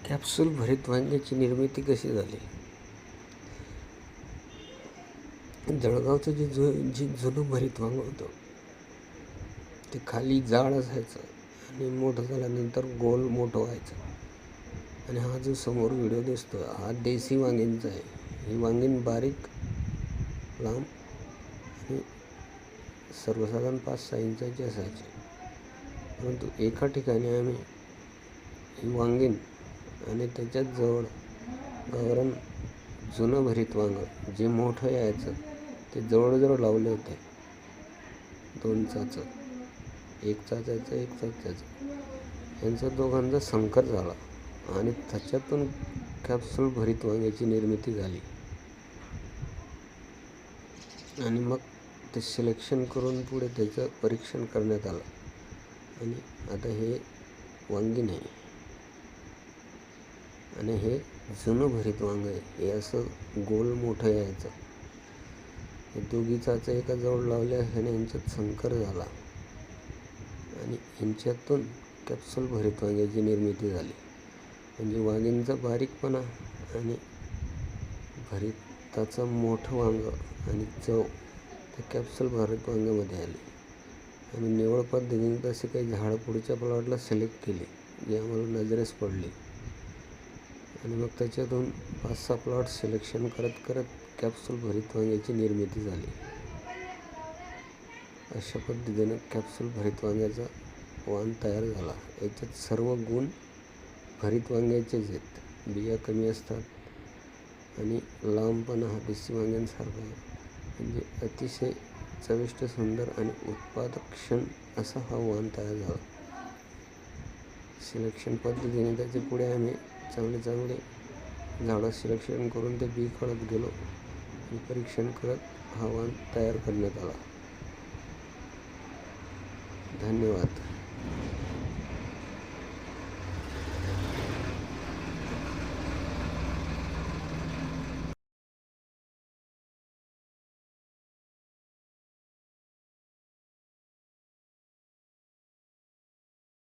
Capsule भरीत वांग्याची निर्मिती कशी झाली? जळगावचं जे जुनं भरीत वांगं होतं ते खाली जाड असायचं आणि मोठं झाल्यानंतर गोल मोठं व्हायचं. आणि हा जो समोर व्हिडिओ दिसतो हा देसी वांग्यांचा आहे. ही वांगीन बारीक, लांब आणि सर्वसाधारण 5-6 इंचाची असायची. परंतु एका ठिकाणी आम्ही ही वांगीन आणि त्याच्याच जवळ गावरान जुनं भरीत वांगं जे मोठं यायचं ते जवळजवळ लावले होते. 2 चाचं, 1 चाच्याचं 1 चाच्याचं यांचा दोघांचा संकर झाला आणि त्याच्यातून कॅप्सूल भरीत वांग्याची निर्मिती झाली. आणि मग ते सिलेक्शन करून पुढे त्याचं परीक्षण करण्यात आलं आणि आता हे वांगीण आहे आणि हे जुनं भरीत वांगं आहे. हे असं गोल मोठं यायचं. हे दोघी चाचं एका जवळ लावल्या ह्याने यांच्यात संकर झाला आणि यांच्यातून कॅप्सूल भरीत वांग्याची निर्मिती झाली. म्हणजे वांगींचा बारीकपणा आणि भरीताचं मोठं वांगं आणि चव त्या कॅप्सूल भरीत वांग्यामध्ये आली. आम्ही निवड पद्धतीने तसे काही झाडं पुढच्या प्लॉटला सिलेक्ट केली जी आम्हाला नजरेस पडली आणि मग त्याच्यातून 5-6 प्लॉट सिलेक्शन करत करत कॅप्सूल भरीत वांग्याची निर्मिती झाली. अशा पद्धतीने कॅप्सूल भरीत वांग्याचा वाण तयार झाला. याच्यात सर्व गुण भरीत वांग्याचेच आहेत. बिया कमी असतात आणि लांबपणा हा देसी वांग्यांसारखा आहे. म्हणजे अतिशय चविष्ट, सुंदर आणि उत्पादकक्षम असा हा वाण तयार झाला. सिलेक्शन पद्धतीने त्याचे पुढे आम्ही चांगले झाडं सिलेक्शन करून ते बी काढत गेलो आणि परीक्षण करत हा वाण तयार करण्यात आला. धन्यवाद.